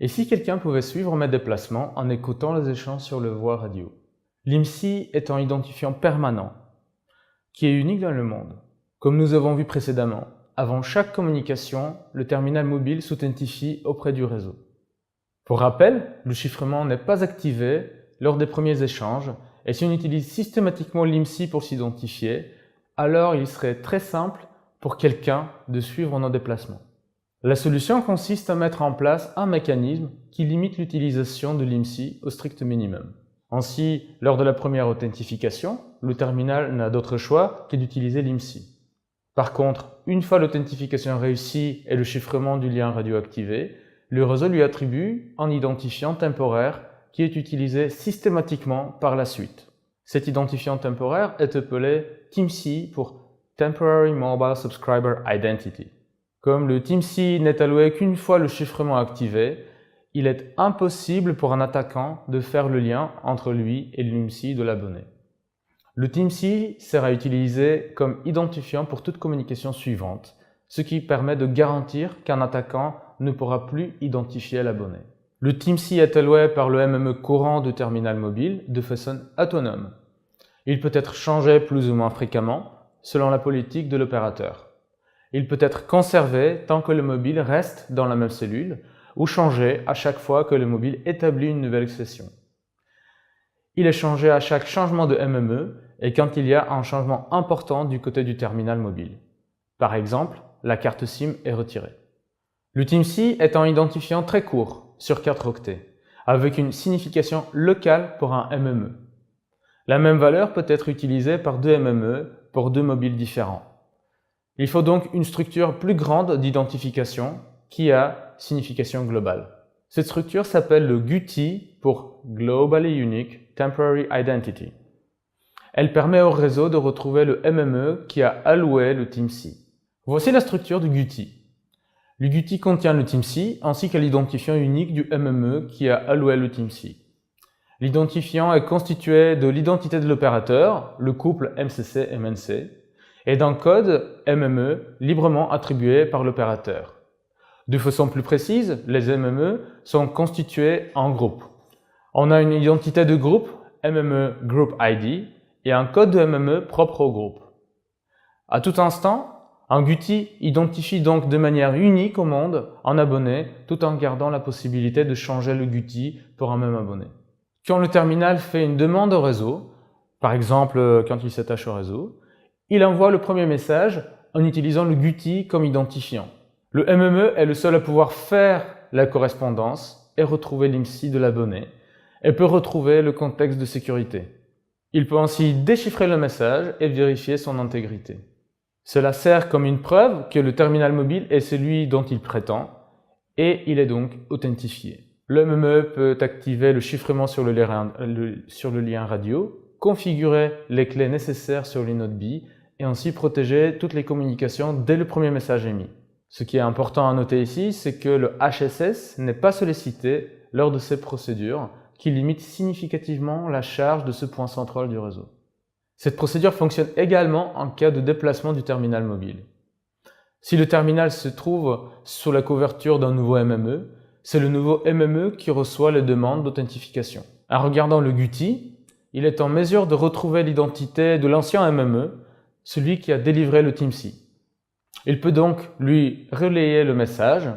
Et si quelqu'un pouvait suivre mes déplacements en écoutant les échanges sur le voie radio? L'IMSI est un identifiant permanent, qui est unique dans le monde. Comme nous avons vu précédemment, avant chaque communication, le terminal mobile s'authentifie auprès du réseau. Pour rappel, le chiffrement n'est pas activé lors des premiers échanges, et si on utilise systématiquement l'IMSI pour s'identifier, alors il serait très simple pour quelqu'un de suivre nos déplacements. La solution consiste à mettre en place un mécanisme qui limite l'utilisation de l'IMSI au strict minimum. Ainsi, lors de la première authentification, le terminal n'a d'autre choix que d'utiliser l'IMSI. Par contre, une fois l'authentification réussie et le chiffrement du lien radio activé, le réseau lui attribue un identifiant temporaire qui est utilisé systématiquement par la suite. Cet identifiant temporaire est appelé TIMSI pour Temporary Mobile Subscriber Identity. Comme le TIMSI n'est alloué qu'une fois le chiffrement activé, il est impossible pour un attaquant de faire le lien entre lui et l'IMSI de l'abonné. Le TIMSI sera utilisé comme identifiant pour toute communication suivante, ce qui permet de garantir qu'un attaquant ne pourra plus identifier l'abonné. Le TIMSI est alloué par le MME courant du terminal mobile de façon autonome. Il peut être changé plus ou moins fréquemment selon la politique de l'opérateur. Il peut être conservé tant que le mobile reste dans la même cellule ou changé à chaque fois que le mobile établit une nouvelle session. Il est changé à chaque changement de MME et quand il y a un changement important du côté du terminal mobile. Par exemple, la carte SIM est retirée. Le TIMSI est un identifiant très court, sur 4 octets, avec une signification locale pour un MME. La même valeur peut être utilisée par 2 MME pour 2 mobiles différents. Il faut donc une structure plus grande d'identification qui a signification globale. Cette structure s'appelle le GUTI pour Globally Unique Temporary Identity. Elle permet au réseau de retrouver le MME qui a alloué le TIMSI. Voici la structure du GUTI. Le GUTI contient le TIMSI ainsi que l'identifiant unique du MME qui a alloué le TIMSI. L'identifiant est constitué de l'identité de l'opérateur, le couple MCC-MNC, et d'un code MME librement attribué par l'opérateur. De façon plus précise, les MME sont constitués en groupes. On a une identité de groupe, MME Group ID, et un code de MME propre au groupe. À tout instant, un GUTI identifie donc de manière unique au monde un abonné tout en gardant la possibilité de changer le GUTI pour un même abonné. Quand le terminal fait une demande au réseau, par exemple quand il s'attache au réseau, il envoie le premier message en utilisant le GUTI comme identifiant. Le MME est le seul à pouvoir faire la correspondance et retrouver l'IMSI de l'abonné et peut retrouver le contexte de sécurité. Il peut ainsi déchiffrer le message et vérifier son intégrité. Cela sert comme une preuve que le terminal mobile est celui dont il prétend et il est donc authentifié. Le MME peut activer le chiffrement sur le lien radio, configurer les clés nécessaires sur l'inode B et ainsi protéger toutes les communications dès le premier message émis. Ce qui est important à noter ici, c'est que le HSS n'est pas sollicité lors de ces procédures qui limitent significativement la charge de ce point central du réseau. Cette procédure fonctionne également en cas de déplacement du terminal mobile. Si le terminal se trouve sous la couverture d'un nouveau MME, c'est le nouveau MME qui reçoit les demandes d'authentification. En regardant le GUTI, il est en mesure de retrouver l'identité de l'ancien MME, celui qui a délivré le TIMSI. Il peut donc lui relayer le message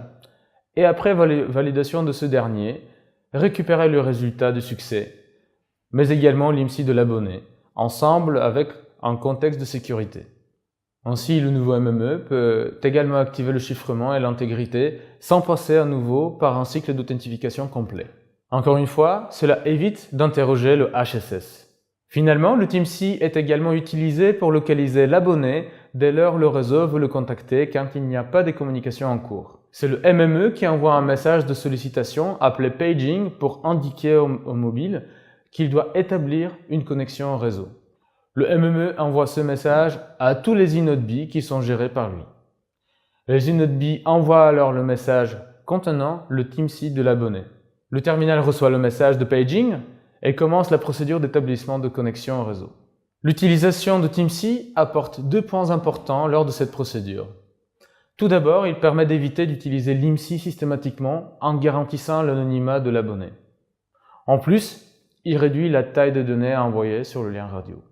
et après validation de ce dernier, récupérer le résultat du succès, mais également l'IMSI de l'abonné, ensemble avec un contexte de sécurité. Ainsi, le nouveau MME peut également activer le chiffrement et l'intégrité sans passer à nouveau par un cycle d'authentification complet. Encore une fois, cela évite d'interroger le HSS. Finalement, le TIMSI est également utilisé pour localiser l'abonné dès lors le réseau veut le contacter quand il n'y a pas de communication en cours. C'est le MME qui envoie un message de sollicitation appelé paging pour indiquer au mobile qu'il doit établir une connexion au réseau. Le MME envoie ce message à tous les inodes B qui sont gérés par lui. Les inodes B envoient alors le message contenant le TIMSI de l'abonné. Le terminal reçoit le message de paging et commence la procédure d'établissement de connexion au réseau. L'utilisation de TIMSI apporte 2 points importants lors de cette procédure. Tout d'abord, il permet d'éviter d'utiliser l'IMSI systématiquement en garantissant l'anonymat de l'abonné. En plus, il réduit la taille de données à envoyer sur le lien radio.